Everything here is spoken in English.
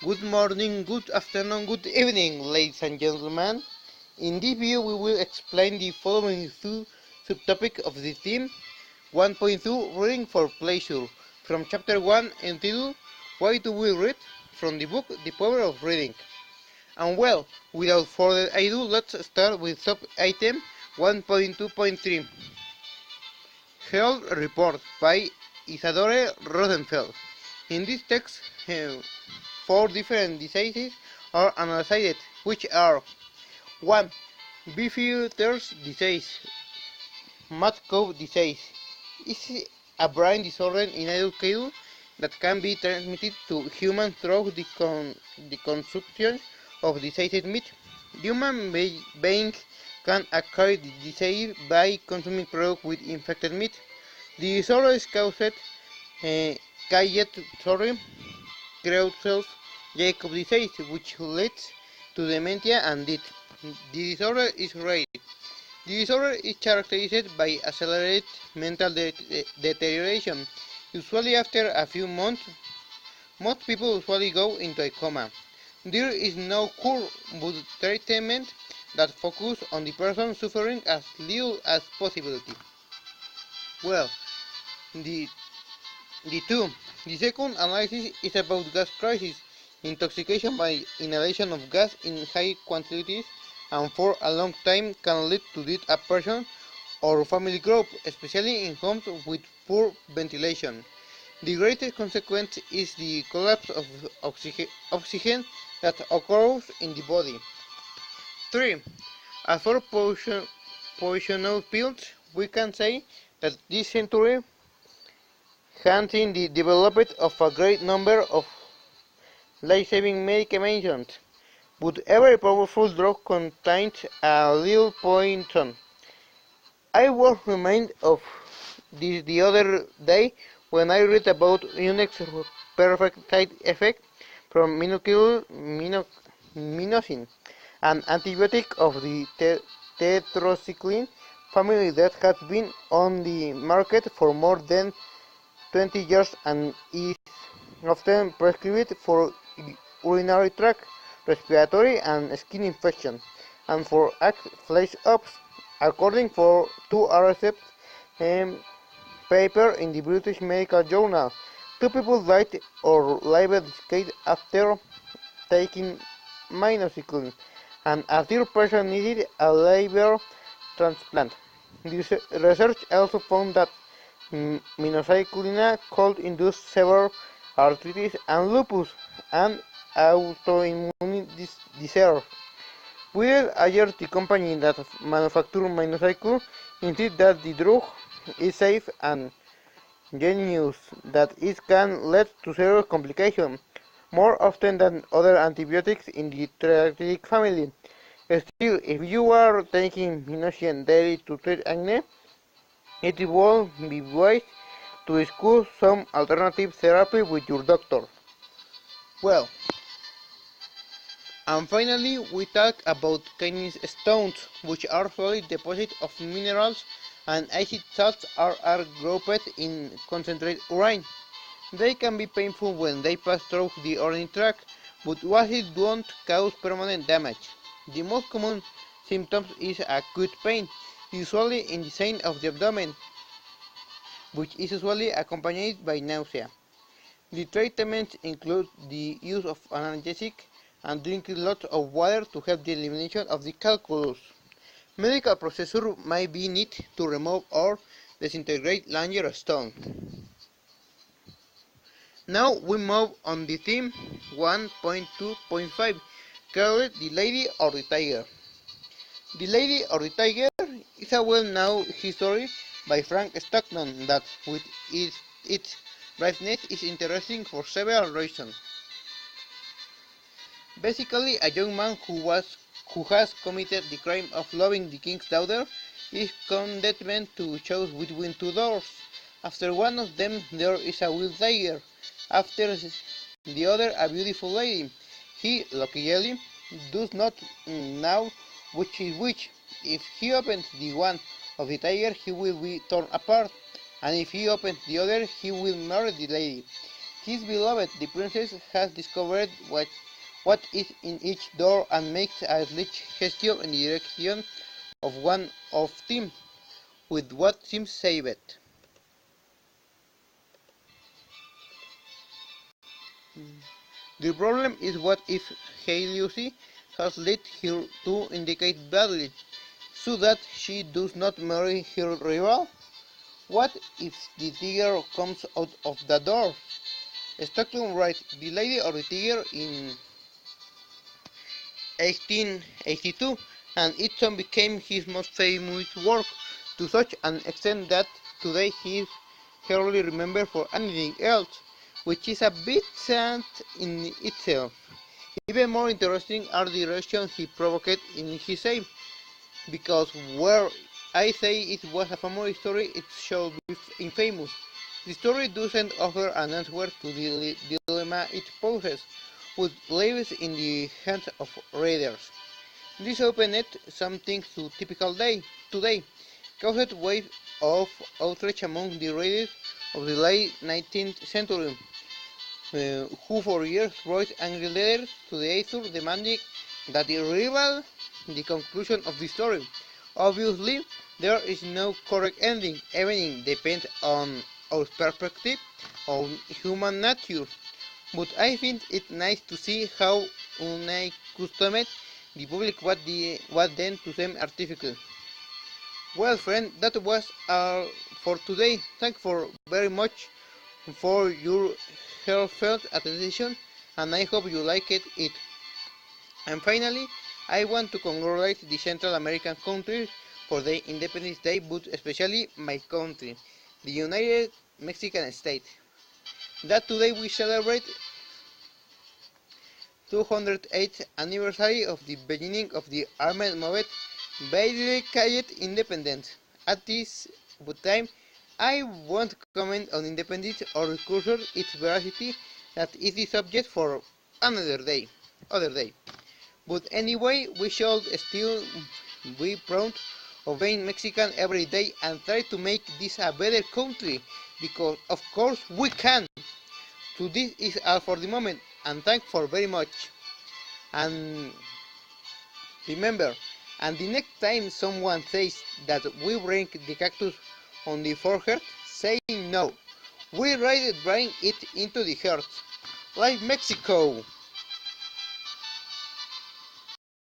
Good morning, good afternoon, good evening, ladies and gentlemen. In this video, we will explain the following two subtopics of the theme. 1.2 Reading for Pleasure, from Chapter 1 entitled Why Do We Read? From the book The Power of Reading. And well, without further ado, let's start with sub-item 1.2.3. Healthreport by Isadore Rosenfeld. In this text, four different diseases are analyzed, which are 1. Beefeater's disease. Mad cow disease is a brain disorder in adult cattle that can be transmitted to humans through the consumption of diseased meat. Human beings can acquire the disease by consuming products with infected meat. The disorder is caused Creutzfeldt-Jakob disease, which leads to dementia and death. The disorder is rare. The disorder is characterized by accelerated mental deterioration. Usually after a few months, most people usually go into a coma. There is no cure but treatment that focuses on the person suffering as little as possible. Well, the second analysis is about gas crisis. Intoxication by inhalation of gas in high quantities and for a long time can lead to death a person or family group, especially in homes with poor ventilation. The greatest consequence is the collapse of oxygen that occurs in the body. 3. As for poisonous pills, we can say that this century has seen the development of a great number of life-saving medications, but every powerful drug contains a little poison. I was reminded of this the other day when I read about Unix perfect side effect from minocin, an antibiotic of the tetracycline family that has been on the market for more than 20 years and is often prescribed for urinary tract, respiratory and skin infection, and for flare-ups, according to a recent paper in the British Medical Journal. 2 people died or lived decades after taking minocycline, and a third person needed a liver transplant. This research also found that minocycline could induce severe arthritis and lupus and autoimmune disorders. While the company that manufactures minocycline insists that the drug is safe and genius, that it can lead to serious complications more often than other antibiotics in the therapeutic family. Still, if you are taking minocin daily to treat acne, it would be wise to discuss some alternative therapy with your doctor. Well, and finally we talk about kidney stones, which are solid deposits of minerals and acid salts are grouped in concentrated urine. They can be painful when they pass through the urinary tract, but acids don't cause permanent damage. The most common symptom is acute pain, usually in the center of the abdomen, which is usually accompanied by nausea. The treatments include the use of analgesic and drinking lots of water to help the elimination of the calculus. Medical procedure may be needed to remove or disintegrate larger stones. Now we move on the theme 1.2.5, called The Lady or the Tiger. The Lady or the Tiger is a well-known history by Frank Stockton that, with its briefness, is interesting for several reasons. Basically, a young man who has committed the crime of loving the king's daughter is condemned to choose between 2 doors. After one of them there is a wild tiger, after the other a beautiful lady. He, luckily, does not know which is which. If he opens the one of the tiger, he will be torn apart, and if he opens the other, he will marry the lady. His beloved, the princess, has discovered what is in each door and makes a slight gesture in the direction of one of them, with what seems saved. The problem is what if Lucy has led her to indicate badly, so that she does not marry her rival? What if the tiger comes out of the door? Stockton writes, the Lady of the Tiger in 1882, and it soon became his most famous work, to such an extent that today he is hardly remembered for anything else, which is a bit sad in itself. Even more interesting are the reactions he provoked in his aim, because where I say it was a famous story, it should be infamous. The story doesn't offer an answer to the dilemma it poses, which lives in the hands of readers. This opened some things to typical day today, caused waves of outrage among the readers of the late 19th century, who for years wrote angry letters to the author demanding that he reveal the conclusion of the story. Obviously, there is no correct ending, everything depends on our perspective on human nature. But I think it's nice to see how unaccustomed the public was then to them artificles. Well, friend, that was all for today. Thank you very much for your heartfelt attention, and I hope you liked it. And finally, I want to congratulate the Central American countries for their Independence Day, but especially my country, the United Mexican States, that today we celebrate 208th anniversary of the beginning of the armed movement by declared independence. At this time, I won't comment on independence or recursion its veracity, that is the subject for another day. Other day. But anyway, we should still be proud of being Mexican every day and try to make this a better country, because of course we can. So this is all for the moment, and thank for very much. And remember, and the next time someone says that we bring the cactus on the forehead, say no. We rather bring it into the heart. Like Mexico!